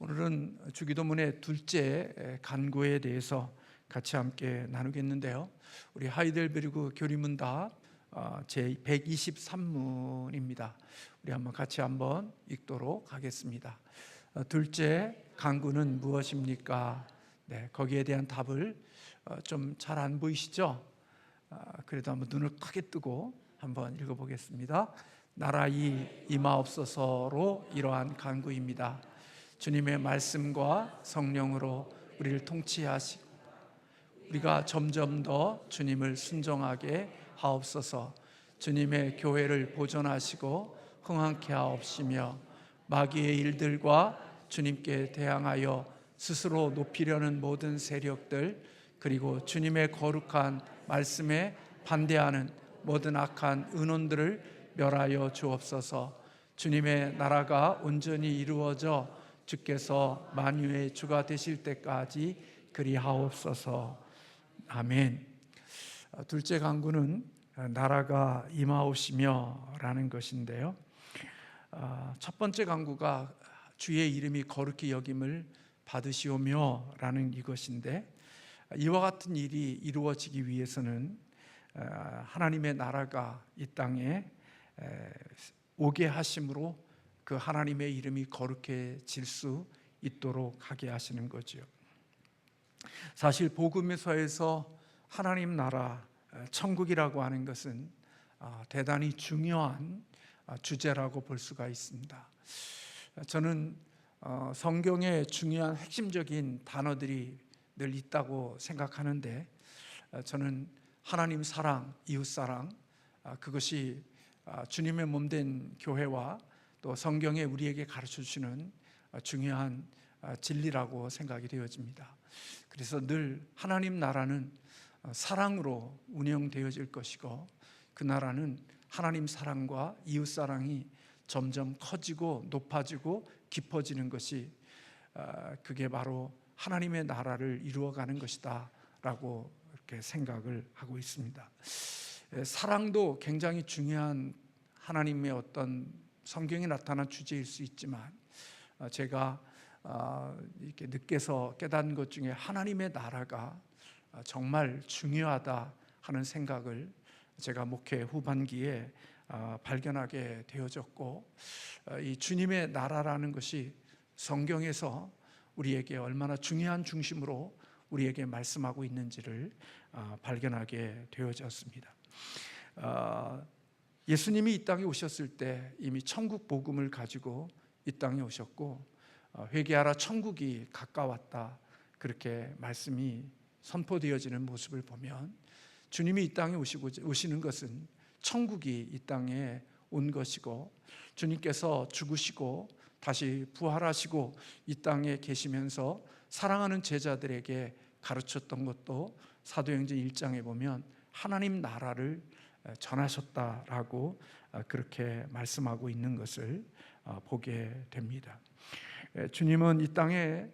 오늘은 주기도문의 둘째 간구에 대해서 같이 함께 나누겠는데요. 우리 하이델베르그 교리문답 제 123문입니다. 우리 같이 한번 읽도록 하겠습니다. 둘째 간구는 무엇입니까? 네, 거기에 대한 답을 좀 잘 안 보이시죠? 그래도 한번 눈을 크게 뜨고 한번 읽어보겠습니다. 나라의 임하옵소서로 이러한 간구입니다. 주님의 말씀과 성령으로 우리를 통치하시고 우리가 점점 더 주님을 순종하게 하옵소서. 주님의 교회를 보존하시고 흥황케 하옵시며 마귀의 일들과 주님께 대항하여 스스로 높이려는 모든 세력들, 그리고 주님의 거룩한 말씀에 반대하는 모든 악한 의논들을 멸하여 주옵소서. 주님의 나라가 온전히 이루어져 주께서 만유의 주가 되실 때까지 그리하옵소서. 아멘. 둘째 간구는 나라가 임하옵시며 라는 것인데요, 첫 번째 간구가 주의 이름이 거룩히 여김을 받으시오며 라는 이것인데, 이와 같은 일이 이루어지기 위해서는 하나님의 나라가 이 땅에 오게 하심으로 그 하나님의 이름이 거룩해질 수 있도록 하게 하시는 거죠. 사실 복음서에서 하나님 나라, 천국이라고 하는 것은 대단히 중요한 주제라고 볼 수가 있습니다. 저는 성경에 중요한 핵심적인 단어들이 늘 있다고 생각하는데, 저는 하나님 사랑, 이웃 사랑, 그것이 주님의 몸된 교회와 또 성경에 우리에게 가르쳐 주시는 중요한 진리라고 생각이 되어집니다. 그래서 늘 하나님 나라는 사랑으로 운영되어질 것이고, 그 나라는 하나님 사랑과 이웃 사랑이 점점 커지고 높아지고 깊어지는 것이, 그게 바로 하나님의 나라를 이루어가는 것이다 라고 이렇게 생각을 하고 있습니다. 사랑도 굉장히 중요한 하나님의 어떤 성경에 나타난 주제일 수 있지만, 제가 이렇게 늦게서 깨닫는 것 중에 하나님의 나라가 정말 중요하다 하는 생각을 제가 목회 후반기에 발견하게 되어졌고, 이 주님의 나라라는 것이 성경에서 우리에게 얼마나 중요한 중심으로 우리에게 말씀하고 있는지를 발견하게 되어졌습니다. 예수님이 이 땅에 오셨을 때 이미 천국 복음을 가지고 이 땅에 오셨고, 회개하라 천국이 가까웠다, 그렇게 말씀이 선포되어지는 모습을 보면 주님이 이 땅에 오시는 것은 천국이 이 땅에 온 것이고, 주님께서 죽으시고 다시 부활하시고 이 땅에 계시면서 사랑하는 제자들에게 가르쳤던 것도 사도행전 1장에 보면 하나님 나라를 전하셨다라고 그렇게 말씀하고 있는 것을 보게 됩니다. 주님은 이 땅에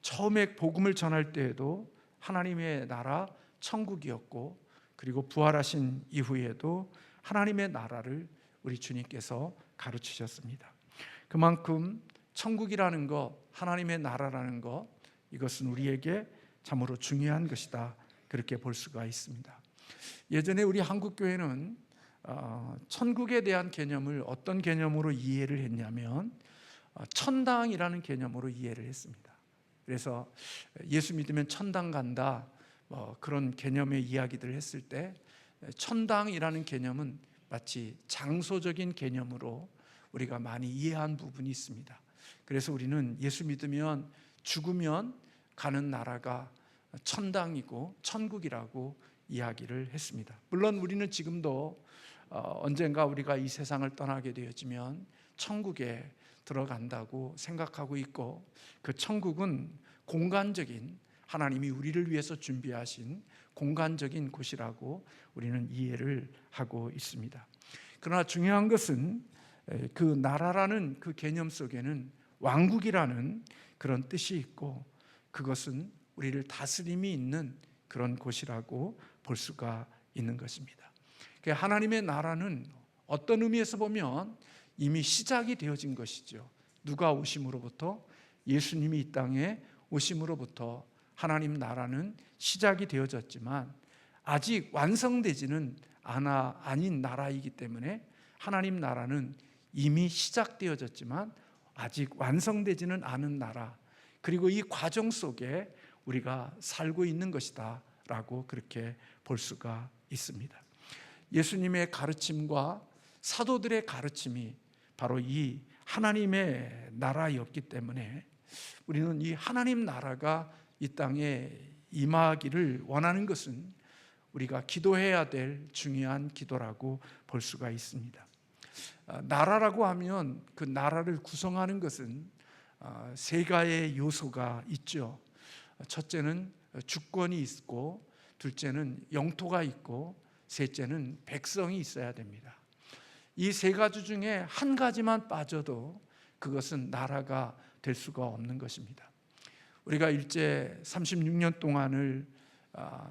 처음에 복음을 전할 때에도 하나님의 나라 천국이었고, 그리고 부활하신 이후에도 하나님의 나라를 우리 주님께서 가르치셨습니다. 그만큼 천국이라는 것, 하나님의 나라라는 것, 이것은 우리에게 참으로 중요한 것이다, 그렇게 볼 수가 있습니다. 예전에 우리 한국교회는 천국에 대한 개념을 어떤 개념으로 이해를 했냐면 천당이라는 개념으로 이해를 했습니다. 그래서 예수 믿으면 천당 간다, 그런 개념의 이야기들을 했을 때 천당이라는 개념은 마치 장소적인 개념으로 우리가 많이 이해한 부분이 있습니다. 그래서 우리는 예수 믿으면 죽으면 가는 나라가 천당이고 천국이라고 이야기를 했습니다. 물론 우리는 지금도 언젠가 우리가 이 세상을 떠나게 되어지면 천국에 들어간다고 생각하고 있고, 그 천국은 공간적인, 하나님이 우리를 위해서 준비하신 공간적인 곳이라고 우리는 이해를 하고 있습니다. 그러나 중요한 것은 그 나라라는 그 개념 속에는 왕국이라는 그런 뜻이 있고, 그것은 우리를 다스림이 있는 그런 곳이라고 볼 수가 있는 것입니다. 하나님의 나라는 어떤 의미에서 보면 이미 시작이 되어진 것이죠. 누가 오심으로부터 예수님이 이 땅에 오심으로부터 하나님 나라는 시작이 되어졌지만 아직 완성되지는 아닌 나라이기 때문에 하나님 나라는 이미 시작되어졌지만 아직 완성되지는 않은 나라, 그리고 이 과정 속에 우리가 살고 있는 것이다 라고 그렇게 볼 수가 있습니다. 예수님의 가르침과 사도들의 가르침이 바로 이 하나님의 나라였기 때문에 우리는 이 하나님 나라가 이 땅에 임하기를 원하는 것은 우리가 기도해야 될 중요한 기도라고 볼 수가 있습니다. 나라라고 하면 그 나라를 구성하는 것은 세 가지의 요소가 있죠. 첫째는 주권이 있고, 둘째는 영토가 있고, 셋째는 백성이 있어야 됩니다. 이 세 가지 중에 한 가지만 빠져도 그것은 나라가 될 수가 없는 것입니다. 우리가 일제 36년 동안을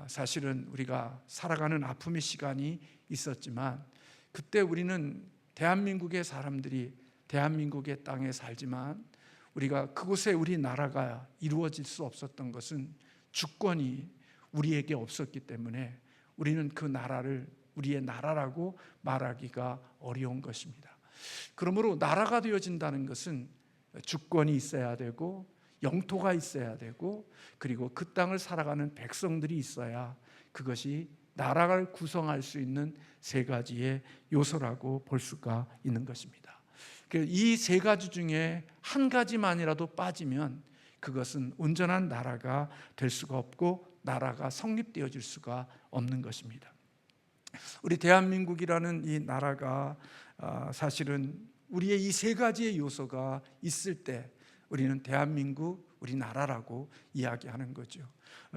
사실은 우리가 살아가는 아픔의 시간이 있었지만, 그때 우리는 대한민국의 사람들이 대한민국의 땅에 살지만 우리가 그곳에 우리 나라가 이루어질 수 없었던 것은 주권이 우리에게 없었기 때문에 우리는 그 나라를 우리의 나라라고 말하기가 어려운 것입니다. 그러므로 나라가 되어진다는 것은 주권이 있어야 되고, 영토가 있어야 되고, 그리고 그 땅을 살아가는 백성들이 있어야 그것이 나라를 구성할 수 있는 세 가지의 요소라고 볼 수가 있는 것입니다. 이 세 가지 중에 한 가지만이라도 빠지면 그것은 온전한 나라가 될 수가 없고 나라가 성립되어질 수가 없는 것입니다. 우리 대한민국이라는 이 나라가 사실은 우리의 이 세 가지의 요소가 있을 때 우리는 대한민국, 우리나라라고 이야기하는 거죠.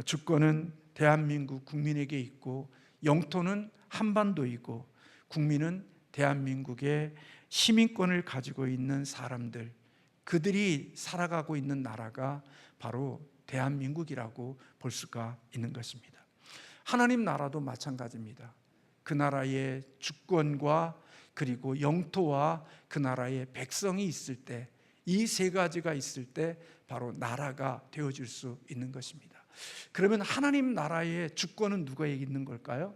주권은 대한민국 국민에게 있고, 영토는 한반도이고, 국민은 대한민국의 시민권을 가지고 있는 사람들, 그들이 살아가고 있는 나라가 바로 대한민국이라고 볼 수가 있는 것입니다. 하나님 나라도 마찬가지입니다. 그 나라의 주권과 그리고 영토와 그 나라의 백성이 있을 때, 이 세 가지가 있을 때 바로 나라가 되어질 수 있는 것입니다. 그러면 하나님 나라의 주권은 누구에게 있는 걸까요?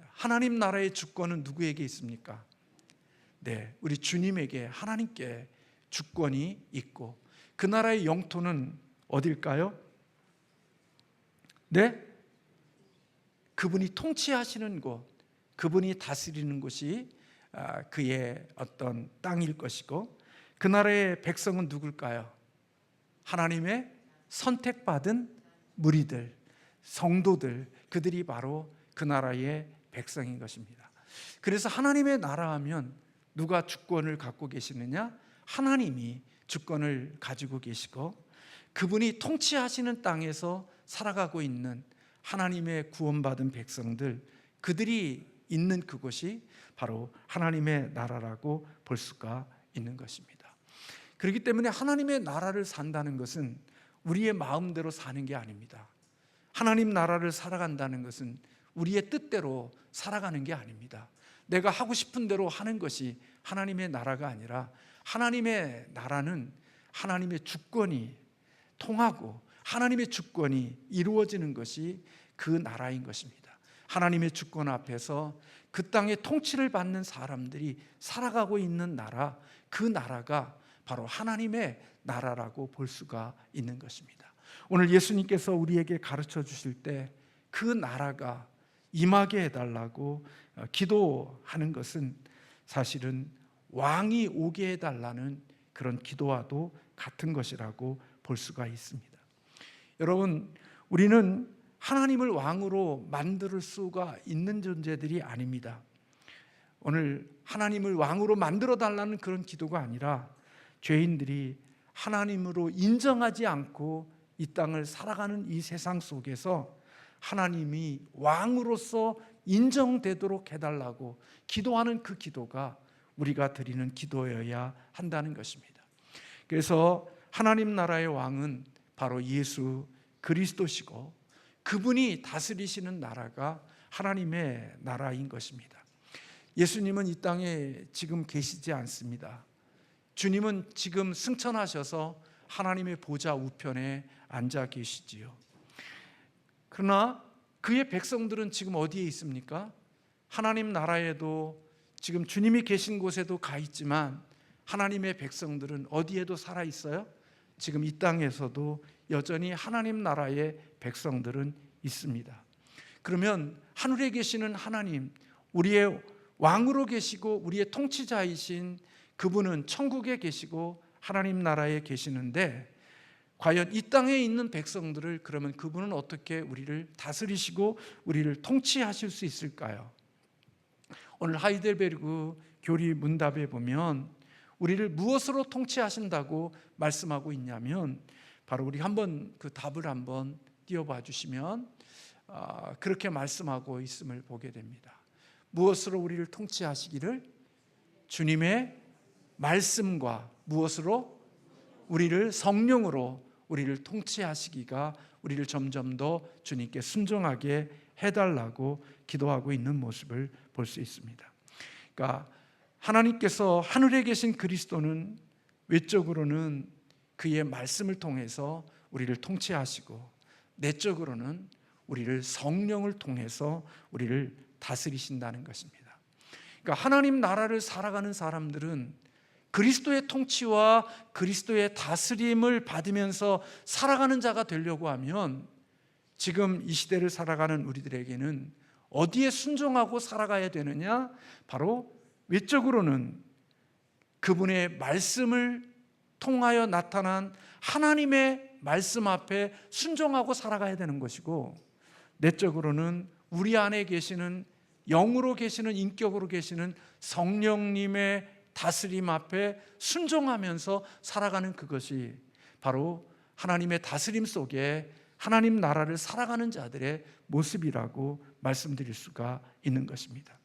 하나님 나라의 주권은 누구에게 있습니까? 네, 우리 주님에게, 하나님께 주권이 있고, 그 나라의 영토는 어딜까요? 네? 그분이 통치하시는 곳, 그분이 다스리는 곳이 그의 어떤 땅일 것이고, 그 나라의 백성은 누굴까요? 하나님의 선택받은 무리들, 성도들, 그들이 바로 그 나라의 백성인 것입니다. 그래서 하나님의 나라 하면 누가 주권을 갖고 계시느냐? 하나님이 주권을 가지고 계시고, 그분이 통치하시는 땅에서 살아가고 있는 하나님의 구원받은 백성들, 그들이 있는 그곳이 바로 하나님의 나라라고 볼 수가 있는 것입니다. 그렇기 때문에 하나님의 나라를 산다는 것은 우리의 마음대로 사는 게 아닙니다. 하나님 나라를 살아간다는 것은 우리의 뜻대로 살아가는 게 아닙니다. 내가 하고 싶은 대로 하는 것이 하나님의 나라가 아니라, 하나님의 나라는 하나님의 주권이 통하고 하나님의 주권이 이루어지는 것이 그 나라인 것입니다. 하나님의 주권 앞에서 그 땅의 통치를 받는 사람들이 살아가고 있는 나라, 그 나라가 바로 하나님의 나라라고 볼 수가 있는 것입니다. 오늘 예수님께서 우리에게 가르쳐 주실 때 그 나라가 임하게 해달라고 기도하는 것은 사실은 왕이 오게 해달라는 그런 기도와도 같은 것이라고 볼 수가 있습니다. 여러분, 우리는 하나님을 왕으로 만들 수가 있는 존재들이 아닙니다. 오늘 하나님을 왕으로 만들어 달라는 그런 기도가 아니라, 죄인들이 하나님으로 인정하지 않고 이 땅을 살아가는 이 세상 속에서 하나님이 왕으로서 인정되도록 해달라고 기도하는 그 기도가 우리가 드리는 기도여야 한다는 것입니다. 그래서 하나님 나라의 왕은 바로 예수 그리스도시고, 그분이 다스리시는 나라가 하나님의 나라인 것입니다. 예수님은 이 땅에 지금 계시지 않습니다. 주님은 지금 승천하셔서 하나님의 보좌 우편에 앉아 계시지요. 그러나 그의 백성들은 지금 어디에 있습니까? 하나님 나라에도 지금 주님이 계신 곳에도 가 있지만 하나님의 백성들은 어디에도 살아 있어요? 지금 이 땅에서도 여전히 하나님 나라의 백성들은 있습니다. 그러면 하늘에 계시는 하나님, 우리의 왕으로 계시고 우리의 통치자이신 그분은 천국에 계시고 하나님 나라에 계시는데 과연 이 땅에 있는 백성들을 그러면 그분은 어떻게 우리를 다스리시고 우리를 통치하실 수 있을까요? 오늘 하이델베르그 교리 문답에 보면 우리를 무엇으로 통치하신다고 말씀하고 있냐면 바로 우리 한번 그 답을 한번 띄워봐 주시면 그렇게 말씀하고 있음을 보게 됩니다. 무엇으로 우리를 통치하시기를? 주님의 말씀과 무엇으로? 우리를 성령으로 우리를 통치하시기가 우리를 점점 더 주님께 순종하게 해달라고 기도하고 있는 모습을 볼 수 있습니다. 그러니까 하나님께서 하늘에 계신 그리스도는 외적으로는 그의 말씀을 통해서 우리를 통치하시고 내적으로는 우리를 성령을 통해서 우리를 다스리신다는 것입니다. 그러니까 하나님 나라를 살아가는 사람들은 그리스도의 통치와 그리스도의 다스림을 받으면서 살아가는 자가 되려고 하면 지금 이 시대를 살아가는 우리들에게는 어디에 순종하고 살아가야 되느냐? 바로 외적으로는 그분의 말씀을 통하여 나타난 하나님의 말씀 앞에 순종하고 살아가야 되는 것이고, 내적으로는 우리 안에 계시는 영으로 계시는 인격으로 계시는 성령님의 다스림 앞에 순종하면서 살아가는 그것이 바로 하나님의 다스림 속에 하나님 나라를 살아가는 자들의 모습이라고 말씀드릴 수가 있는 것입니다.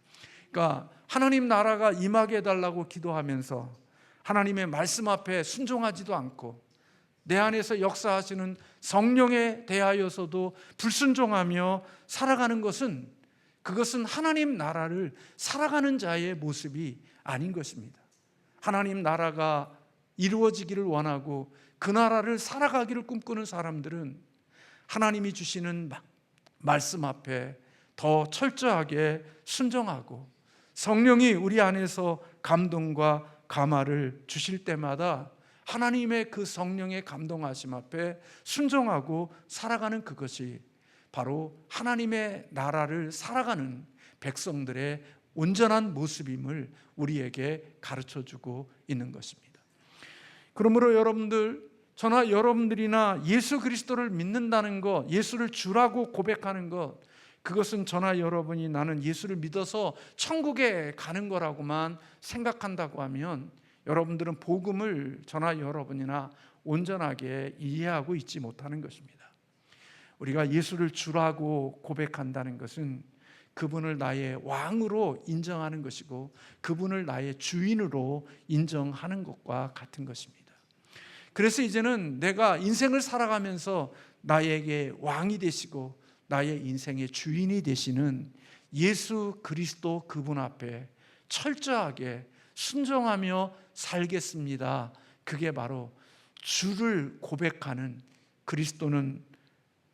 그러니까 하나님 나라가 임하게 해달라고 기도하면서 하나님의 말씀 앞에 순종하지도 않고 내 안에서 역사하시는 성령에 대하여서도 불순종하며 살아가는 것은, 그것은 하나님 나라를 살아가는 자의 모습이 아닌 것입니다. 하나님 나라가 이루어지기를 원하고 그 나라를 살아가기를 꿈꾸는 사람들은 하나님이 주시는 말씀 앞에 더 철저하게 순종하고 성령이 우리 안에서 감동과 감화를 주실 때마다 하나님의 그 성령의 감동하심 앞에 순종하고 살아가는 그것이 바로 하나님의 나라를 살아가는 백성들의 온전한 모습임을 우리에게 가르쳐주고 있는 것입니다. 그러므로 여러분들, 저나 여러분들이나 예수 그리스도를 믿는다는 것, 예수를 주라고 고백하는 것, 그것은 저나 여러분이 나는 예수를 믿어서 천국에 가는 거라고만 생각한다고 하면 여러분들은 복음을 저나 여러분이나 온전하게 이해하고 있지 못하는 것입니다. 우리가 예수를 주라고 고백한다는 것은 그분을 나의 왕으로 인정하는 것이고 그분을 나의 주인으로 인정하는 것과 같은 것입니다. 그래서 이제는 내가 인생을 살아가면서 나에게 왕이 되시고 나의 인생의 주인이 되시는 예수 그리스도 그분 앞에 철저하게 순종하며 살겠습니다. 그게 바로 주를 고백하는, 그리스도는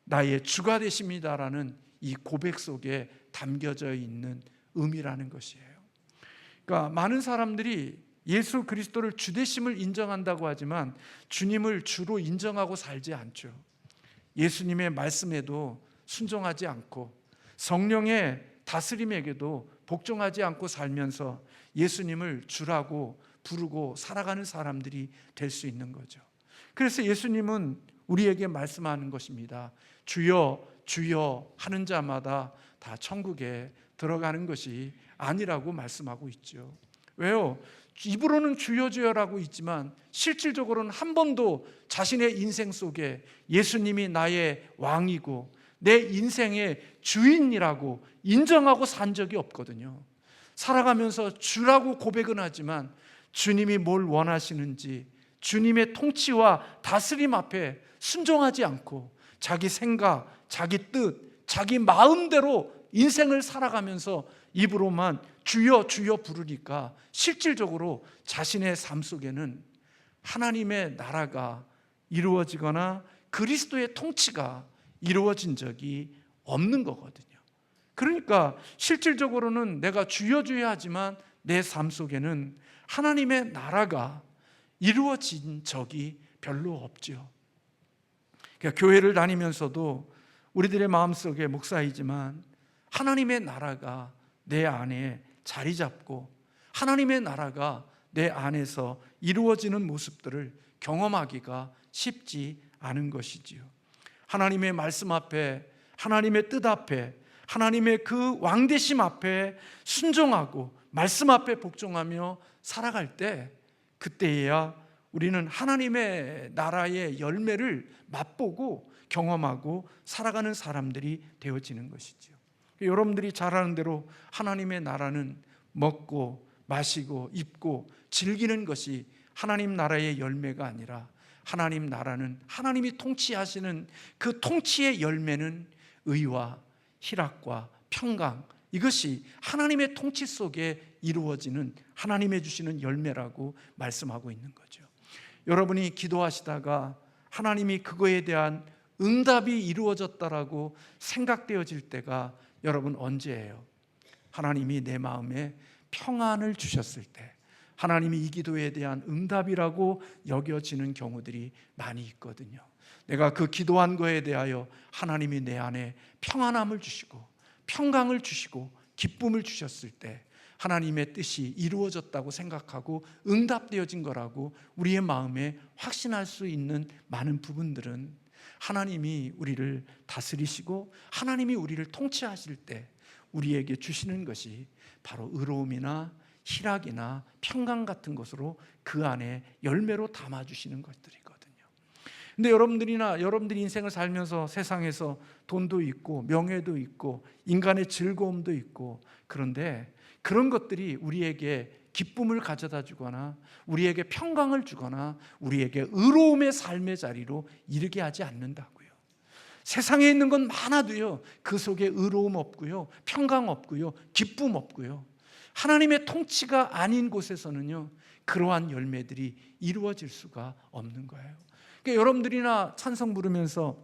나의 주가 되십니다라는 이 고백 속에 담겨져 있는 의미라는 것이에요. 그러니까 많은 사람들이 예수 그리스도를 주 되심을 인정한다고 하지만 주님을 주로 인정하고 살지 않죠. 예수님의 말씀에도 순종하지 않고 성령의 다스림에게도 복종하지 않고 살면서 예수님을 주라고 부르고 살아가는 사람들이 될 수 있는 거죠. 그래서 예수님은 우리에게 말씀하는 것입니다. 주여 주여 하는 자마다 다 천국에 들어가는 것이 아니라고 말씀하고 있죠. 왜요? 입으로는 주여 주여라고 있지만 실질적으로는 한 번도 자신의 인생 속에 예수님이 나의 왕이고 내 인생의 주인이라고 인정하고 산 적이 없거든요. 살아가면서 주라고 고백은 하지만 주님이 뭘 원하시는지, 주님의 통치와 다스림 앞에 순종하지 않고 자기 생각, 자기 뜻, 자기 마음대로 인생을 살아가면서 입으로만 주여 주여 부르니까 실질적으로 자신의 삶 속에는 하나님의 나라가 이루어지거나 그리스도의 통치가 이루어진 적이 없는 거거든요. 그러니까 실질적으로는 내가 주여 주여 하지만 내 삶 속에는 하나님의 나라가 이루어진 적이 별로 없죠. 그러니까 교회를 다니면서도 우리들의 마음속에 목사이지만 하나님의 나라가 내 안에 자리 잡고 하나님의 나라가 내 안에서 이루어지는 모습들을 경험하기가 쉽지 않은 것이지요. 하나님의 말씀 앞에, 하나님의 뜻 앞에, 하나님의 그 왕되심 앞에 순종하고 말씀 앞에 복종하며 살아갈 때, 그때에야 우리는 하나님의 나라의 열매를 맛보고 경험하고 살아가는 사람들이 되어지는 것이죠. 여러분들이 잘 아는 대로 하나님의 나라는 먹고 마시고 입고 즐기는 것이 하나님 나라의 열매가 아니라, 하나님 나라는 하나님이 통치하시는 그 통치의 열매는 의와 희락과 평강, 이것이 하나님의 통치 속에 이루어지는 하나님의 주시는 열매라고 말씀하고 있는 거죠. 여러분이 기도하시다가 하나님이 그거에 대한 응답이 이루어졌다라고 생각되어질 때가 여러분 언제예요? 하나님이 내 마음에 평안을 주셨을 때, 하나님이 이 기도에 대한 응답이라고 여겨지는 경우들이 많이 있거든요. 내가 그 기도한 거에 대하여 하나님이 내 안에 평안함을 주시고 평강을 주시고 기쁨을 주셨을 때 하나님의 뜻이 이루어졌다고 생각하고 응답되어진 거라고 우리의 마음에 확신할 수 있는 많은 부분들은, 하나님이 우리를 다스리시고 하나님이 우리를 통치하실 때 우리에게 주시는 것이 바로 의로움이나 희락이나 평강 같은 것으로 그 안에 열매로 담아주시는 것들이거든요. 근데 여러분들이 인생을 살면서 세상에서 돈도 있고 명예도 있고 인간의 즐거움도 있고, 그런데 그런 것들이 우리에게 기쁨을 가져다 주거나 우리에게 평강을 주거나 우리에게 의로움의 삶의 자리로 이르게 하지 않는다고요. 세상에 있는 건 많아도요, 그 속에 의로움 없고요, 평강 없고요, 기쁨 없고요, 하나님의 통치가 아닌 곳에서는요, 그러한 열매들이 이루어질 수가 없는 거예요. 그러니까 여러분들이나 찬송 부르면서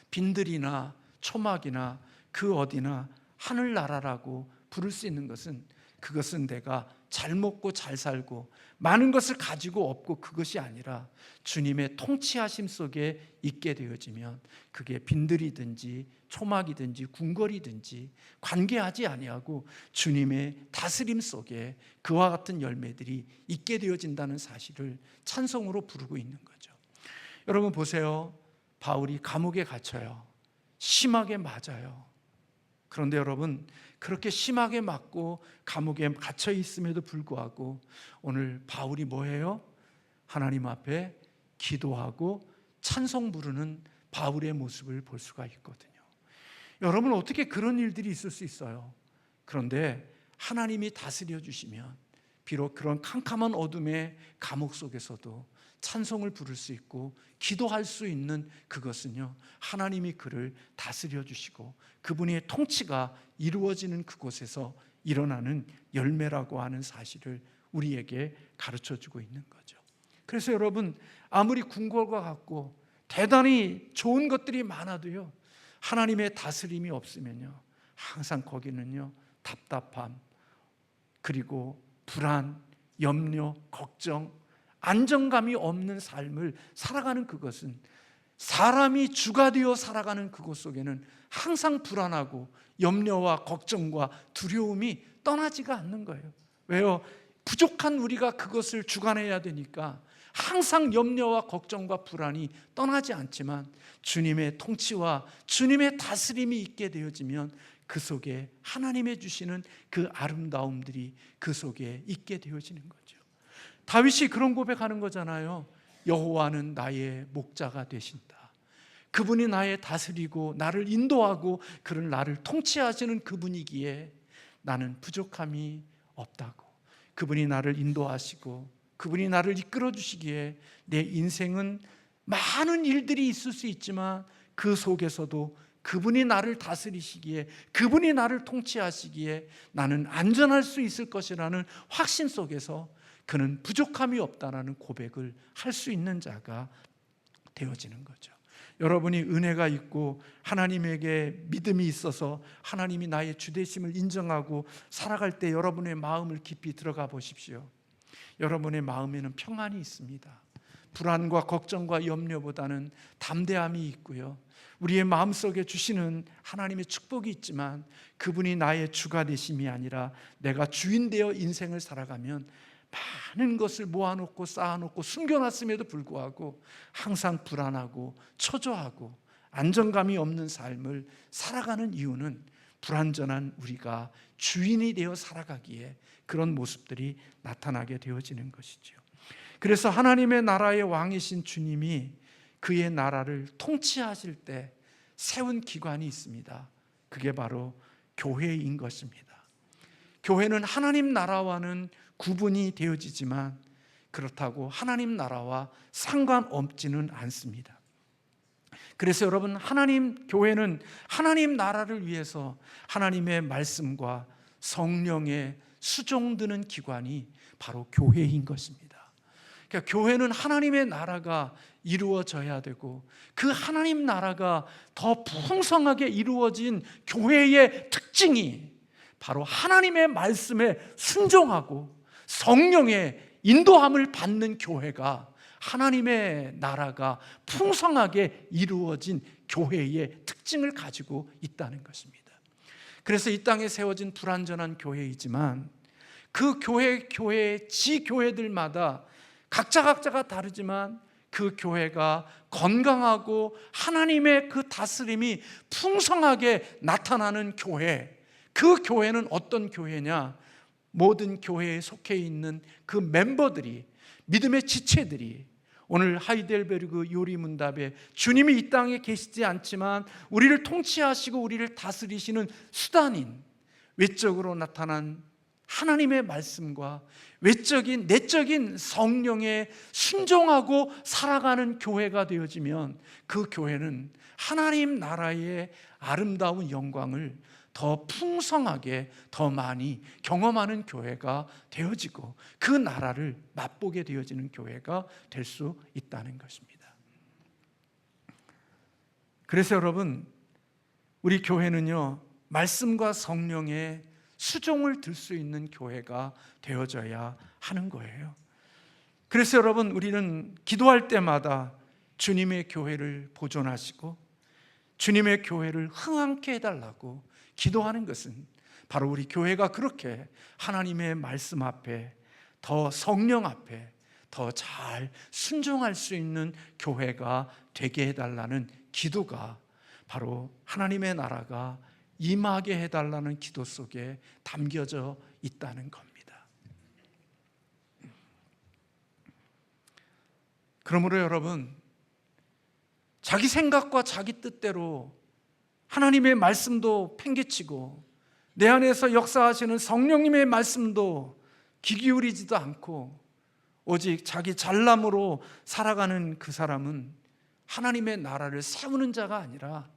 빈들이나 초막이나 그 어디나 하늘나라라고 부를 수 있는 것은, 그것은 내가 잘 먹고 잘 살고 많은 것을 가지고 없고 그것이 아니라 주님의 통치하심 속에 있게 되어지면, 그게 빈들이든지 초막이든지 궁궐이든지 관계하지 아니하고 주님의 다스림 속에 그와 같은 열매들이 있게 되어진다는 사실을 찬송으로 부르고 있는 거죠. 여러분 보세요. 바울이 감옥에 갇혀요. 심하게 맞아요. 그런데 여러분, 그렇게 심하게 맞고 감옥에 갇혀 있음에도 불구하고 오늘 바울이 뭐예요? 하나님 앞에 기도하고 찬송 부르는 바울의 모습을 볼 수가 있거든요. 여러분, 어떻게 그런 일들이 있을 수 있어요? 그런데 하나님이 다스려 주시면 비록 그런 캄캄한 어둠의 감옥 속에서도 찬송을 부를 수 있고 기도할 수 있는, 그것은요, 하나님이 그를 다스려 주시고 그분의 통치가 이루어지는 그곳에서 일어나는 열매라고 하는 사실을 우리에게 가르쳐 주고 있는 거죠. 그래서 여러분, 아무리 궁궐과 같고 대단히 좋은 것들이 많아도요, 하나님의 다스림이 없으면요, 항상 거기는요, 답답함, 그리고 불안, 염려, 걱정, 안정감이 없는 삶을 살아가는, 그것은 사람이 주가 되어 살아가는 그곳 속에는 항상 불안하고 염려와 걱정과 두려움이 떠나지가 않는 거예요. 왜요? 부족한 우리가 그것을 주관해야 되니까 항상 염려와 걱정과 불안이 떠나지 않지만, 주님의 통치와 주님의 다스림이 있게 되어지면 그 속에 하나님의 주시는 그 아름다움들이 그 속에 있게 되어지는 거죠. 다윗이 그런 고백하는 거잖아요. 여호와는 나의 목자가 되신다. 그분이 나의 다스리고 나를 인도하고 그를 나를 통치하시는 그분이기에 나는 부족함이 없다고. 그분이 나를 인도하시고 그분이 나를 이끌어 주시기에 내 인생은 많은 일들이 있을 수 있지만 그 속에서도 그분이 나를 다스리시기에, 그분이 나를 통치하시기에 나는 안전할 수 있을 것이라는 확신 속에서 그는 부족함이 없다라는 고백을 할 수 있는 자가 되어지는 거죠. 여러분이 은혜가 있고 하나님에게 믿음이 있어서 하나님이 나의 주되심을 인정하고 살아갈 때 여러분의 마음을 깊이 들어가 보십시오. 여러분의 마음에는 평안이 있습니다. 불안과 걱정과 염려보다는 담대함이 있고요, 우리의 마음속에 주시는 하나님의 축복이 있지만 그분이 나의 주가 되심이 아니라 내가 주인 되어 인생을 살아가면 많은 것을 모아놓고 쌓아놓고 숨겨놨음에도 불구하고 항상 불안하고 초조하고 안정감이 없는 삶을 살아가는 이유는 불완전한 우리가 주인이 되어 살아가기에 그런 모습들이 나타나게 되어지는 것이죠. 그래서 하나님의 나라의 왕이신 주님이 그의 나라를 통치하실 때 세운 기관이 있습니다. 그게 바로 교회인 것입니다. 교회는 하나님 나라와는 구분이 되어지지만 그렇다고 하나님 나라와 상관없지는 않습니다. 그래서 여러분, 교회는 하나님 나라를 위해서 하나님의 말씀과 성령에 수종드는 기관이 바로 교회인 것입니다. 그러니까 교회는 하나님의 나라가 이루어져야 되고 그 하나님 나라가 더 풍성하게 이루어진 교회의 특징이 바로 하나님의 말씀에 순종하고 성령의 인도함을 받는 교회가 하나님의 나라가 풍성하게 이루어진 교회의 특징을 가지고 있다는 것입니다. 그래서 이 땅에 세워진 불완전한 교회이지만 그 교회의 지교회들마다 각자가 다르지만 그 교회가 건강하고 하나님의 그 다스림이 풍성하게 나타나는 교회, 그 교회는 어떤 교회냐? 모든 교회에 속해 있는 그 멤버들이, 믿음의 지체들이 오늘 하이델베르그 요리문답에 주님이 이 땅에 계시지 않지만 우리를 통치하시고 우리를 다스리시는 수단인 외적으로 나타난 하나님의 말씀과 내적인 성령에 순종하고 살아가는 교회가 되어지면 그 교회는 하나님 나라의 아름다운 영광을 더 풍성하게 더 많이 경험하는 교회가 되어지고 그 나라를 맛보게 되어지는 교회가 될 수 있다는 것입니다. 그래서 여러분, 우리 교회는요, 말씀과 성령의 수종을 들 수 있는 교회가 되어져야 하는 거예요. 그래서 여러분, 우리는 기도할 때마다 주님의 교회를 보존하시고 주님의 교회를 흥황케 해달라고 기도하는 것은 바로 우리 교회가 그렇게 하나님의 말씀 앞에, 더 성령 앞에 더 잘 순종할 수 있는 교회가 되게 해달라는 기도가 바로 하나님의 나라가 임하게 해달라는 기도 속에 담겨져 있다는 겁니다. 그러므로 여러분, 자기 생각과 자기 뜻대로 하나님의 말씀도 팽개치고 내 안에서 역사하시는 성령님의 말씀도 귀 기울이지도 않고 오직 자기 잘남으로 살아가는 그 사람은 하나님의 나라를 세우는 자가 아니라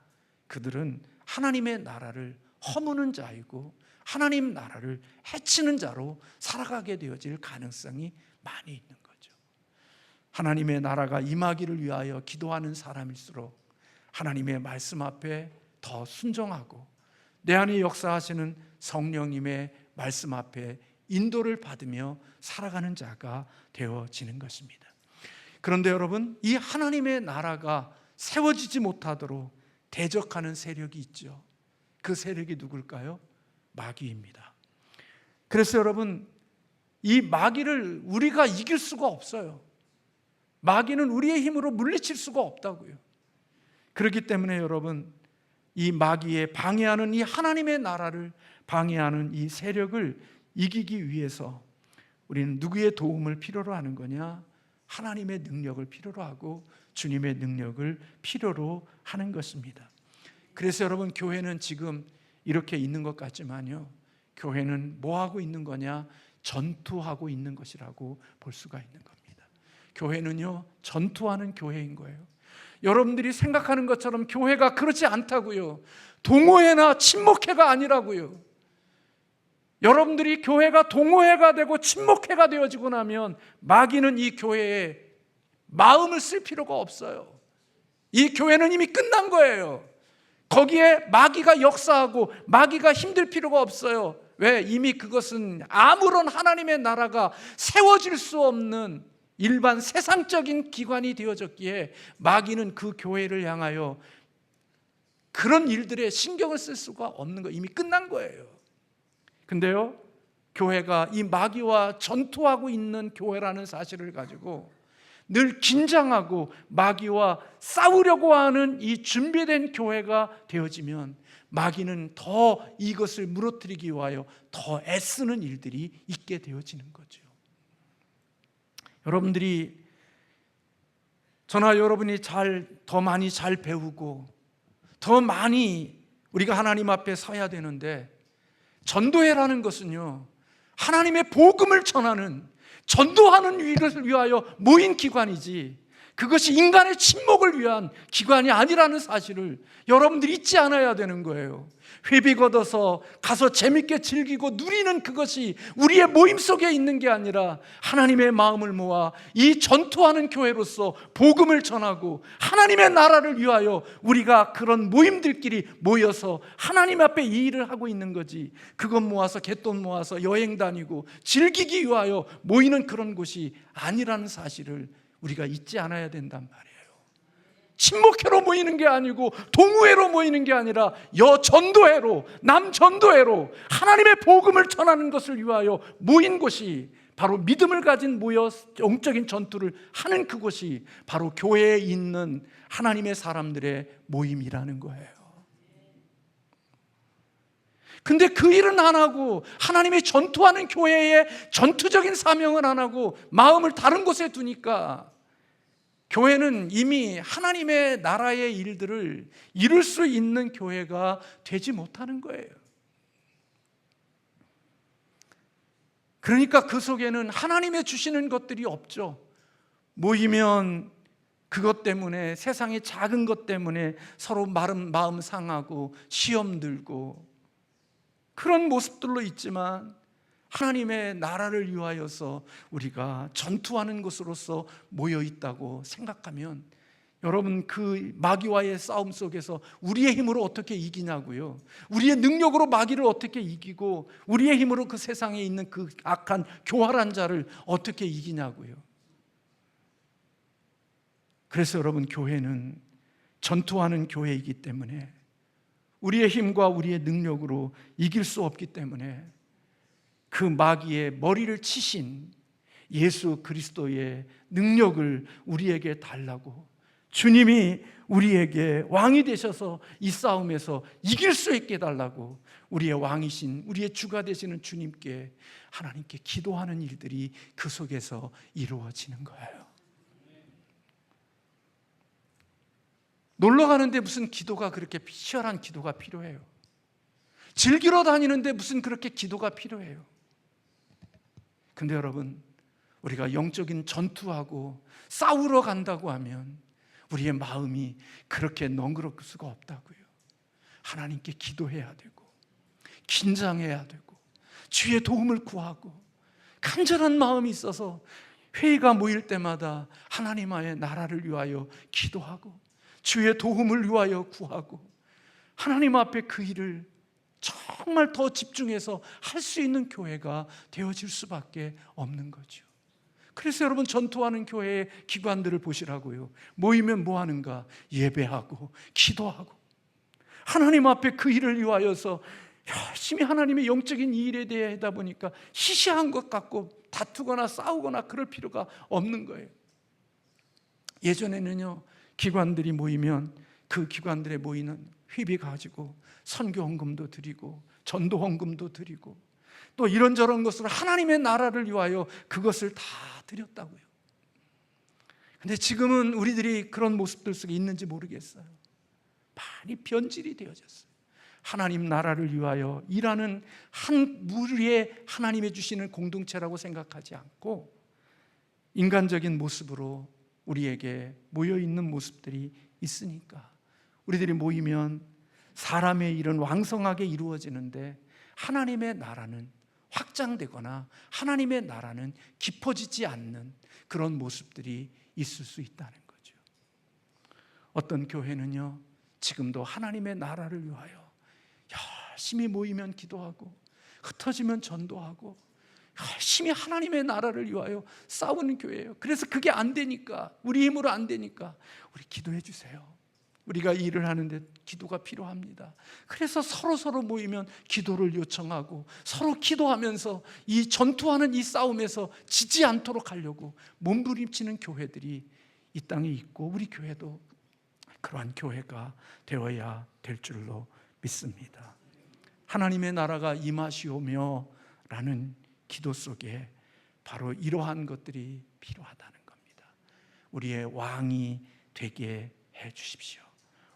그들은 하나님의 나라를 허무는 자이고 하나님 나라를 해치는 자로 살아가게 되어질 가능성이 많이 있는 거죠. 하나님의 나라가 임하기를 위하여 기도하는 사람일수록 하나님의 말씀 앞에 더 순종하고 내 안에 역사하시는 성령님의 말씀 앞에 인도를 받으며 살아가는 자가 되어지는 것입니다. 그런데 여러분, 이 하나님의 나라가 세워지지 못하도록 대적하는 세력이 있죠. 그 세력이 누굴까요? 마귀입니다. 그래서 여러분, 이 마귀를 우리가 이길 수가 없어요. 마귀는 우리의 힘으로 물리칠 수가 없다고요. 그렇기 때문에 여러분, 이 마귀의 방해하는 이 하나님의 나라를 방해하는 이 세력을 이기기 위해서 우리는 누구의 도움을 필요로 하는 거냐? 하나님의 능력을 필요로 하고 주님의 능력을 필요로 하는 것입니다. 그래서 여러분, 교회는 지금 이렇게 있는 것 같지만요, 교회는 뭐 하고 있는 거냐? 전투하고 있는 것이라고 볼 수가 있는 겁니다. 교회는요, 전투하는 교회인 거예요. 여러분들이 생각하는 것처럼 교회가 그렇지 않다고요. 동호회나 친목회가 아니라고요. 여러분들이 교회가 동호회가 되고 친목회가 되어지고 나면 마귀는 이 교회에 마음을 쓸 필요가 없어요. 이 교회는 이미 끝난 거예요. 거기에 마귀가 역사하고 마귀가 힘들 필요가 없어요. 왜? 이미 그것은 아무런 하나님의 나라가 세워질 수 없는 일반 세상적인 기관이 되어졌기에 마귀는 그 교회를 향하여 그런 일들에 신경을 쓸 수가 없는 거예요. 이미 끝난 거예요. 근데요, 교회가 이 마귀와 전투하고 있는 교회라는 사실을 가지고 늘 긴장하고 마귀와 싸우려고 하는 이 준비된 교회가 되어지면 마귀는 더 이것을 무너뜨리기 위하여 더 애쓰는 일들이 있게 되어지는 거죠. 여러분들이, 저나 여러분이 더 많이 잘 배우고 더 많이 우리가 하나님 앞에 서야 되는데, 전도회라는 것은요, 하나님의 복음을 전하는, 전도하는 일을 위하여 모인 기관이지 그것이 인간의 침묵을 위한 기관이 아니라는 사실을 여러분들이 잊지 않아야 되는 거예요. 회비 걷어서 가서 재밌게 즐기고 누리는 그것이 우리의 모임 속에 있는 게 아니라 하나님의 마음을 모아 이 전투하는 교회로서 복음을 전하고 하나님의 나라를 위하여 우리가 그런 모임들끼리 모여서 하나님 앞에 이 일을 하고 있는 거지, 그것 모아서 갯돈 모아서 여행 다니고 즐기기 위하여 모이는 그런 곳이 아니라는 사실을 우리가 잊지 않아야 된단 말이에요. 친목회로 모이는 게 아니고 동호회로 모이는 게 아니라 여전도회로, 남전도회로 하나님의 복음을 전하는 것을 위하여 모인 곳이 바로 믿음을 가진 모여 영적인 전투를 하는 그곳이 바로 교회에 있는 하나님의 사람들의 모임이라는 거예요. 근데 그 일은 안 하고 하나님의 전투하는 교회의 전투적인 사명을 안 하고 마음을 다른 곳에 두니까 교회는 이미 하나님의 나라의 일들을 이룰 수 있는 교회가 되지 못하는 거예요. 그러니까 그 속에는 하나님의 주시는 것들이 없죠. 모이면 그것 때문에, 세상의 작은 것 때문에 서로 마음 상하고 시험 들고 그런 모습들로 있지만, 하나님의 나라를 위하여서 우리가 전투하는 것으로서 모여 있다고 생각하면, 여러분, 그 마귀와의 싸움 속에서 우리의 힘으로 어떻게 이기냐고요. 우리의 능력으로 마귀를 어떻게 이기고 우리의 힘으로 그 세상에 있는 그 악한 교활한 자를 어떻게 이기냐고요. 그래서 여러분, 교회는 전투하는 교회이기 때문에 우리의 힘과 우리의 능력으로 이길 수 없기 때문에 그 마귀의 머리를 치신 예수 그리스도의 능력을 우리에게 달라고, 주님이 우리에게 왕이 되셔서 이 싸움에서 이길 수 있게 달라고 우리의 왕이신, 우리의 주가 되시는 주님께, 하나님께 기도하는 일들이 그 속에서 이루어지는 거예요. 놀러 가는데 무슨 기도가 그렇게 치열한 기도가 필요해요? 즐기러 다니는데 무슨 그렇게 기도가 필요해요? 근데 여러분, 우리가 영적인 전투하고 싸우러 간다고 하면 우리의 마음이 그렇게 넝그럴 수가 없다고요. 하나님께 기도해야 되고 긴장해야 되고 주의 도움을 구하고 간절한 마음이 있어서 회의가 모일 때마다 하나님의 나라를 위하여 기도하고 주의 도움을 위하여 구하고 하나님 앞에 그 일을 정말 더 집중해서 할 수 있는 교회가 되어질 수밖에 없는 거죠. 그래서 여러분, 전투하는 교회의 기관들을 보시라고요. 모이면 뭐 하는가? 예배하고 기도하고 하나님 앞에 그 일을 위하여서 열심히 하나님의 영적인 이 일에 대해 하다 보니까 시시한 것 같고 다투거나 싸우거나 그럴 필요가 없는 거예요. 예전에는요, 기관들이 모이면 그 기관들에 모이는 회비 가지고 선교 헌금도 드리고 전도 헌금도 드리고 또 이런저런 것으로 하나님의 나라를 위하여 그것을 다 드렸다고요. 근데 지금은 우리들이 그런 모습들 속에 있는지 모르겠어요. 많이 변질이 되어졌어요. 하나님 나라를 위하여 일하는 한 무리의 하나님의 주시는 공동체라고 생각하지 않고 인간적인 모습으로 우리에게 모여있는 모습들이 있으니까 우리들이 모이면 사람의 일은 왕성하게 이루어지는데 하나님의 나라는 확장되거나 하나님의 나라는 깊어지지 않는 그런 모습들이 있을 수 있다는 거죠. 어떤 교회는요, 지금도 하나님의 나라를 위하여 열심히 모이면 기도하고 흩어지면 전도하고 열심히 하나님의 나라를 위하여 싸우는 교회예요. 그래서 그게 안 되니까, 우리 힘으로 안 되니까 우리 기도해 주세요. 우리가 일을 하는데 기도가 필요합니다. 그래서 서로 모이면 기도를 요청하고 서로 기도하면서 이 전투하는 이 싸움에서 지지 않도록 하려고 몸부림치는 교회들이 이 땅에 있고, 우리 교회도 그러한 교회가 되어야 될 줄로 믿습니다. 하나님의 나라가 임하시오며 라는 기도 속에 바로 이러한 것들이 필요하다는 겁니다. 우리의 왕이 되게 해 주십시오.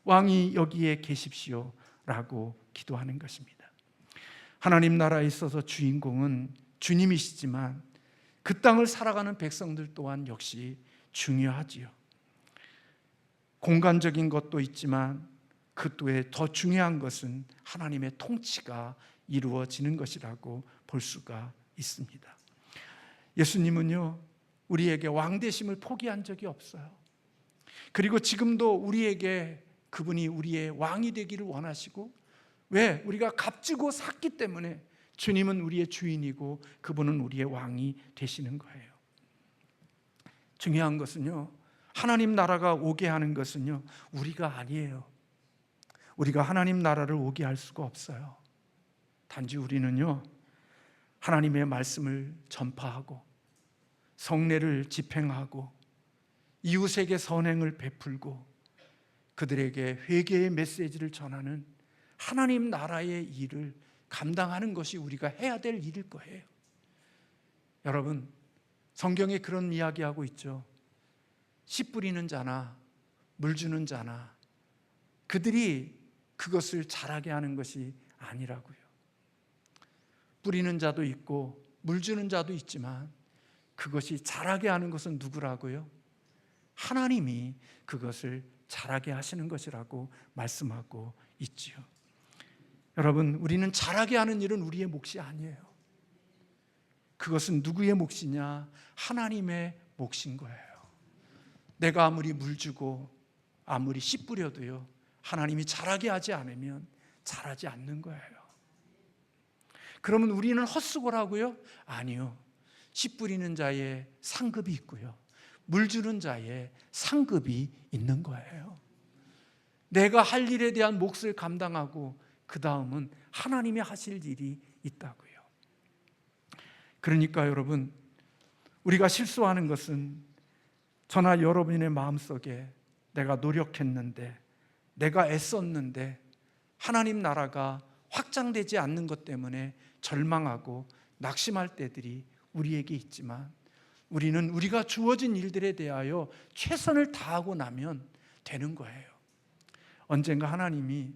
왕이 여기에 계십시오 라고 기도하는 것입니다. 하나님 나라에 있어서 주인공은 주님이시지만 그 땅을 살아가는 백성들 또한 역시 중요하지요. 공간적인 것도 있지만 그 또한 더 중요한 것은 하나님의 통치가 이루어지는 것이라고 볼 수가 있습니다. 예수님은요, 우리에게 왕 되심을 포기한 적이 없어요. 그리고 지금도 우리에게 그분이 우리의 왕이 되기를 원하시고, 왜? 우리가 값지고 샀기 때문에 주님은 우리의 주인이고 그분은 우리의 왕이 되시는 거예요. 중요한 것은요, 하나님 나라가 오게 하는 것은요, 우리가 아니에요. 우리가 하나님 나라를 오게 할 수가 없어요. 단지 우리는요, 하나님의 말씀을 전파하고 성례를 집행하고 이웃에게 선행을 베풀고 그들에게 회개의 메시지를 전하는 하나님 나라의 일을 감당하는 것이 우리가 해야 될 일일 거예요. 여러분, 성경에 그런 이야기하고 있죠. 씨 뿌리는 자나 물 주는 자나 그들이 그것을 자라게 하는 것이 아니라고요. 뿌리는 자도 있고 물 주는 자도 있지만 그것이 자라게 하는 것은 누구라고요? 하나님이 그것을 자라게 하시는 것이라고 말씀하고 있지요. 여러분, 우리는 자라게 하는 일은 우리의 몫이 아니에요. 그것은 누구의 몫이냐? 하나님의 몫인 거예요. 내가 아무리 물 주고 아무리 씨 뿌려도요, 하나님이 자라게 하지 않으면 자라지 않는 거예요. 그러면 우리는 헛수고라고요? 아니요. 씨 뿌리는 자의 상급이 있고요, 물 주는 자의 상급이 있는 거예요. 내가 할 일에 대한 몫을 감당하고 그 다음은 하나님이 하실 일이 있다고요. 그러니까 여러분, 우리가 실수하는 것은 저나 여러분의 마음속에 내가 노력했는데, 내가 애썼는데 하나님 나라가 확장되지 않는 것 때문에 절망하고 낙심할 때들이 우리에게 있지만, 우리는 우리가 주어진 일들에 대하여 최선을 다하고 나면 되는 거예요. 언젠가 하나님이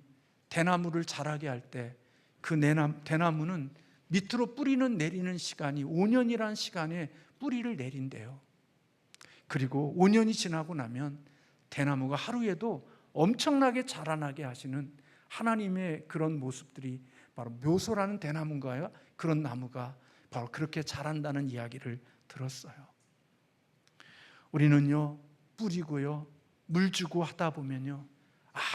대나무를 자라게 할 때 그 대나무는 밑으로 뿌리는 내리는 시간이 5년이라는 시간에 뿌리를 내린대요. 그리고 5년이 지나고 나면 대나무가 하루에도 엄청나게 자라나게 하시는 하나님의 그런 모습들이 바로 묘소라는 대나무인가요? 그런 나무가 바로 그렇게 자란다는 이야기를 들었어요. 우리는요, 뿌리고요, 물 주고 하다 보면요,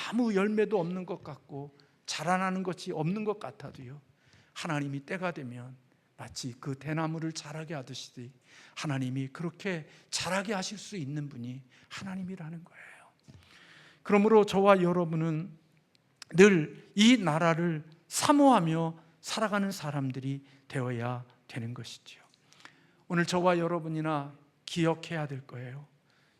아무 열매도 없는 것 같고 자라나는 것이 없는 것 같아도요, 하나님이 때가 되면 마치 그 대나무를 자라게 하듯이 하나님이 그렇게 자라게 하실 수 있는 분이 하나님이라는 거예요. 그러므로 저와 여러분은 늘 이 나라를 사모하며 살아가는 사람들이 되어야 되는 것이지요. 오늘 저와 여러분이나 기억해야 될 거예요.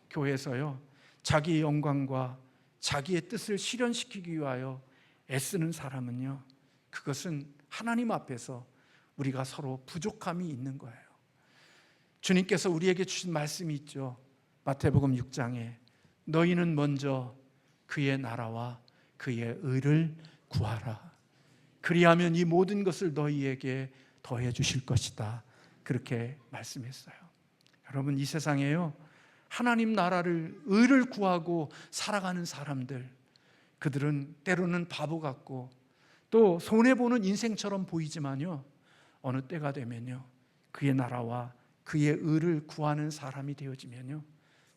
교회에서요, 자기의 영광과 자기의 뜻을 실현시키기 위하여 애쓰는 사람은요, 그것은 하나님 앞에서 우리가 서로 부족함이 있는 거예요. 주님께서 우리에게 주신 말씀이 있죠. 마태복음 6장에 너희는 먼저 그의 나라와 그의 의를 구하라. 그리하면 이 모든 것을 너희에게 더해 주실 것이다. 그렇게 말씀했어요. 여러분, 이 세상에요, 하나님 나라를, 의를 구하고 살아가는 사람들, 그들은 때로는 바보 같고 또 손해보는 인생처럼 보이지만요, 어느 때가 되면요, 그의 나라와 그의 의를 구하는 사람이 되어지면요,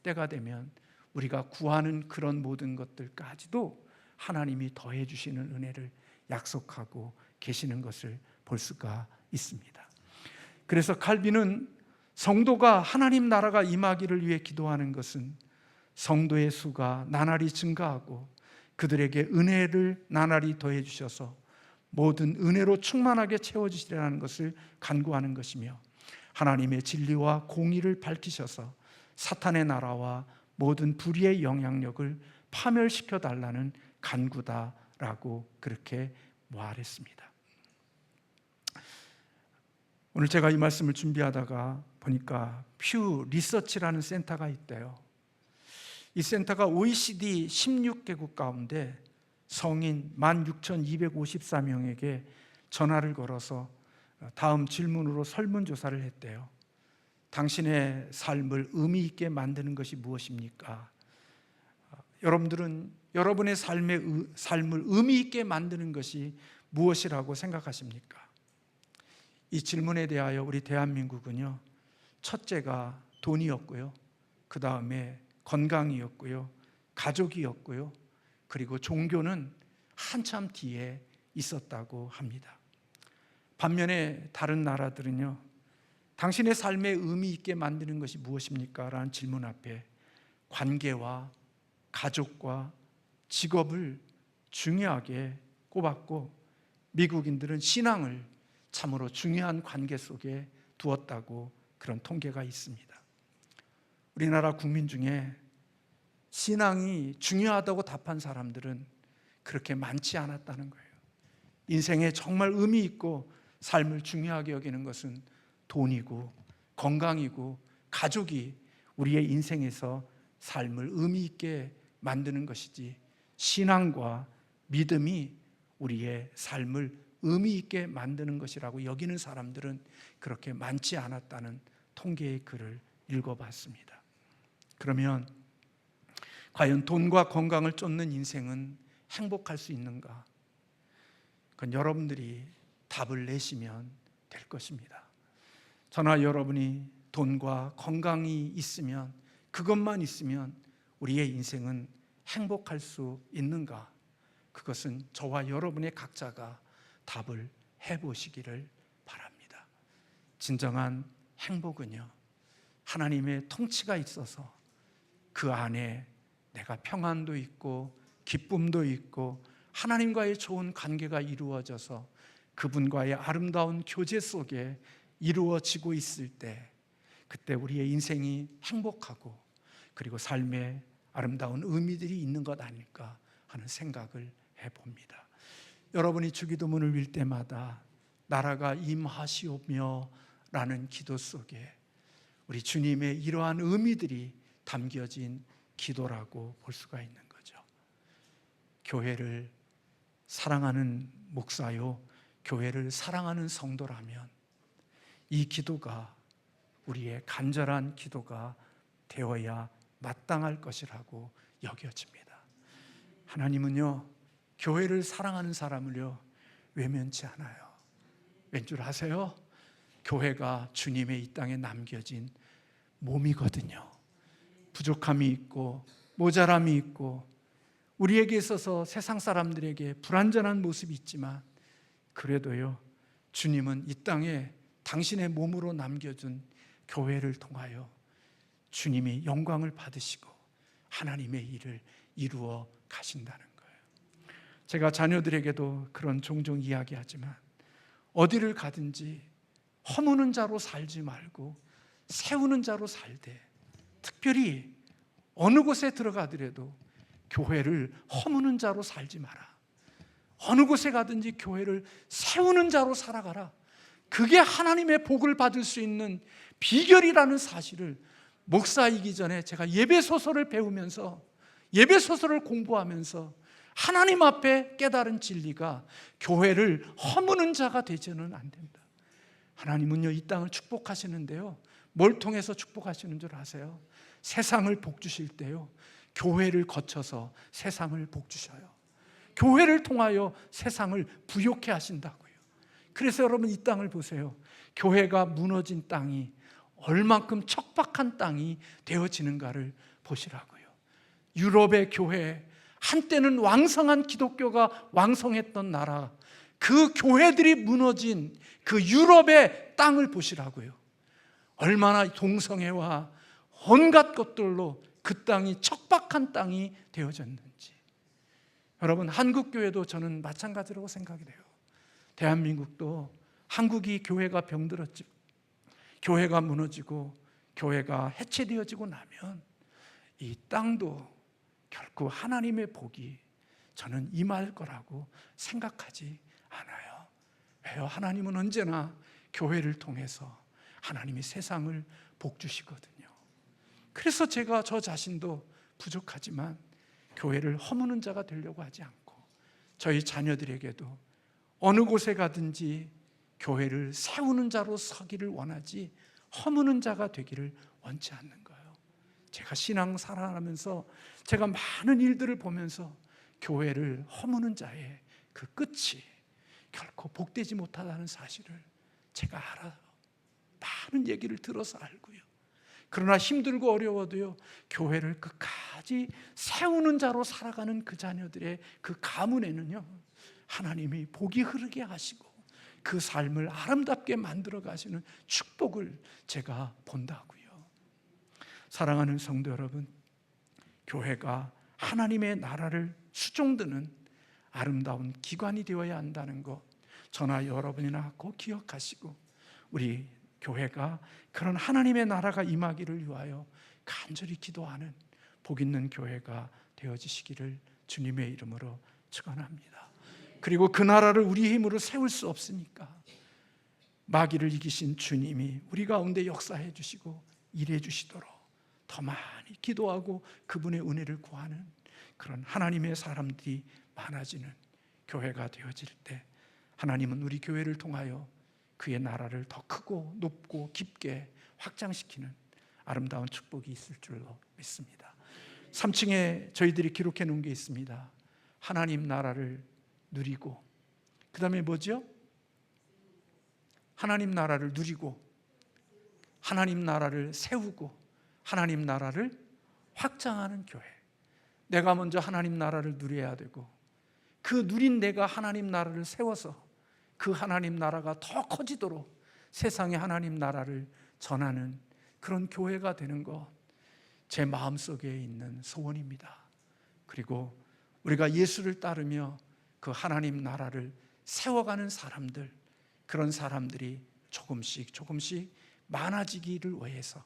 때가 되면 우리가 구하는 그런 모든 것들까지도 하나님이 더해 주시는 은혜를 약속하고 계시는 것을 볼 수가 있습니다. 그래서 칼빈은 성도가 하나님 나라가 임하기를 위해 기도하는 것은 성도의 수가 나날이 증가하고 그들에게 은혜를 나날이 더해 주셔서 모든 은혜로 충만하게 채워주시라는 것을 간구하는 것이며, 하나님의 진리와 공의를 밝히셔서 사탄의 나라와 모든 불의의 영향력을 파멸시켜 달라는 간구다라고 그렇게 말했습니다. 오늘 제가 이 말씀을 준비하다가 보니까 퓨 리서치라는 센터가 있대요. 이 센터가 OECD 16개국 가운데 성인 16,254명에게 전화를 걸어서 다음 질문으로 설문조사를 했대요. 당신의 삶을 의미 있게 만드는 것이 무엇입니까? 여러분들은 여러분의 삶을 의미 있게 만드는 것이 무엇이라고 생각하십니까? 이 질문에 대하여 우리 대한민국은요, 첫째가 돈이었고요, 그 다음에 건강이었고요, 가족이었고요, 그리고 종교는 한참 뒤에 있었다고 합니다. 반면에 다른 나라들은요, 당신의 삶에 의미 있게 만드는 것이 무엇입니까? 라는 질문 앞에 관계와 가족과 직업을 중요하게 꼽았고, 미국인들은 신앙을 참으로 중요한 관계 속에 두었다고 그런 통계가 있습니다. 우리나라 국민 중에 신앙이 중요하다고 답한 사람들은 그렇게 많지 않았다는 거예요. 인생에 정말 의미 있고 삶을 중요하게 여기는 것은 돈이고 건강이고 가족이 우리의 인생에서 삶을 의미 있게 만드는 것이지, 신앙과 믿음이 우리의 삶을 의미 있게 만드는 것이라고 여기는 사람들은 그렇게 많지 않았다는 통계의 글을 읽어봤습니다. 그러면 과연 돈과 건강을 쫓는 인생은 행복할 수 있는가? 그건 여러분들이 답을 내시면 될 것입니다. 저나 여러분이 돈과 건강이 있으면, 그것만 있으면 우리의 인생은 행복할 수 있는가? 그것은 저와 여러분의 각자가 답을 해보시기를 바랍니다. 진정한 행복은요, 하나님의 통치가 있어서 그 안에 내가 평안도 있고 기쁨도 있고 하나님과의 좋은 관계가 이루어져서 그분과의 아름다운 교제 속에 이루어지고 있을 때, 그때 우리의 인생이 행복하고 그리고 삶에 아름다운 의미들이 있는 것 아닐까 하는 생각을 해봅니다. 여러분이 주기도문을 빌 때마다 나라가 임하시오며 라는 기도 속에 우리 주님의 이러한 의미들이 담겨진 기도라고 볼 수가 있는 거죠. 교회를 사랑하는 목사요, 교회를 사랑하는 성도라면 이 기도가 우리의 간절한 기도가 되어야 마땅할 것이라고 여겨집니다. 하나님은요, 교회를 사랑하는 사람을요 외면치 않아요. 왠 줄 아세요? 교회가 주님의 이 땅에 남겨진 몸이거든요. 부족함이 있고 모자람이 있고 우리에게 있어서 세상 사람들에게 불완전한 모습이 있지만, 그래도요 주님은 이 땅에 당신의 몸으로 남겨준 교회를 통하여 주님이 영광을 받으시고 하나님의 일을 이루어 가신다는 거예요. 제가 자녀들에게도 그런 종종 이야기하지만, 어디를 가든지 허무는 자로 살지 말고 세우는 자로 살되, 특별히 어느 곳에 들어가더라도 교회를 허무는 자로 살지 마라. 어느 곳에 가든지 교회를 세우는 자로 살아가라. 그게 하나님의 복을 받을 수 있는 비결이라는 사실을 목사이기 전에 제가 예배소설을 배우면서, 예배소설을 공부하면서 하나님 앞에 깨달은 진리가, 교회를 허무는 자가 되지는 안 된다. 하나님은요 이 땅을 축복하시는데요, 뭘 통해서 축복하시는 줄 아세요? 세상을 복 주실 때요 교회를 거쳐서 세상을 복 주셔요. 교회를 통하여 세상을 부욕해 하신다고요. 그래서 여러분 이 땅을 보세요. 교회가 무너진 땅이 얼만큼 척박한 땅이 되어지는가를 보시라고요. 유럽의 교회, 한때는 왕성한 기독교가 왕성했던 나라, 그 교회들이 무너진 그 유럽의 땅을 보시라고요. 얼마나 동성애와 온갖 것들로 그 땅이 척박한 땅이 되어졌는지. 여러분, 한국교회도 저는 마찬가지라고 생각이 돼요. 대한민국도 한국이 교회가 병들었지, 교회가 무너지고 교회가 해체되어지고 나면 이 땅도 결코 하나님의 복이 저는 임할 거라고 생각하지 않아요. 왜요? 하나님은 언제나 교회를 통해서 하나님이 세상을 복주시거든요. 그래서 제가 저 자신도 부족하지만 교회를 허무는 자가 되려고 하지 않고 저희 자녀들에게도 어느 곳에 가든지 교회를 세우는 자로 서기를 원하지 허무는 자가 되기를 원치 않는 거예요. 제가 신앙 살아가면서 제가 많은 일들을 보면서 교회를 허무는 자의 그 끝이 결코 복되지 못하다는 사실을 제가 알아요. 많은 얘기를 들어서 알고요. 그러나 힘들고 어려워도요, 교회를 끝까지 세우는 자로 살아가는 그 자녀들의 그 가문에는요, 하나님이 복이 흐르게 하시고 그 삶을 아름답게 만들어 가시는 축복을 제가 본다고요. 사랑하는 성도 여러분, 교회가 하나님의 나라를 수종드는 아름다운 기관이 되어야 한다는 것, 저나 여러분이나 꼭 기억하시고 우리 교회가 그런 하나님의 나라가 임하기를 위하여 간절히 기도하는 복 있는 교회가 되어지시기를 주님의 이름으로 축원합니다. 그리고 그 나라를 우리 힘으로 세울 수 없으니까 마귀를 이기신 주님이 우리 가운데 역사해 주시고 일해 주시도록 더 많이 기도하고 그분의 은혜를 구하는 그런 하나님의 사람들이 많아지는 교회가 되어질 때 하나님은 우리 교회를 통하여 그의 나라를 더 크고 높고 깊게 확장시키는 아름다운 축복이 있을 줄로 믿습니다. 3층에 저희들이 기록해 놓은 게 있습니다. 하나님 나라를 누리고, 그 다음에 뭐죠? 하나님 나라를 누리고, 하나님 나라를 세우고, 하나님 나라를 확장하는 교회. 내가 먼저 하나님 나라를 누려야 되고, 그 누린 내가 하나님 나라를 세워서 그 하나님 나라가 더 커지도록 세상에 하나님 나라를 전하는 그런 교회가 되는 것, 제 마음속에 있는 소원입니다. 그리고 우리가 예수를 따르며 그 하나님 나라를 세워가는 사람들, 그런 사람들이 조금씩 많아지기를 위해서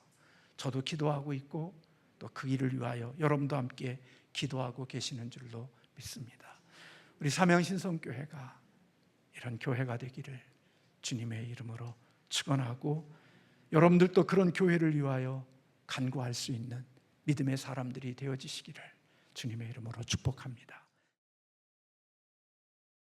저도 기도하고 있고 또 그 일을 위하여 여러분도 함께 기도하고 계시는 줄로 믿습니다. 우리 삼양신성교회가 이런 교회가 되기를 주님의 이름으로 축원하고, 여러분들도 그런 교회를 위하여 간구할 수 있는 믿음의 사람들이 되어지시기를 주님의 이름으로 축복합니다.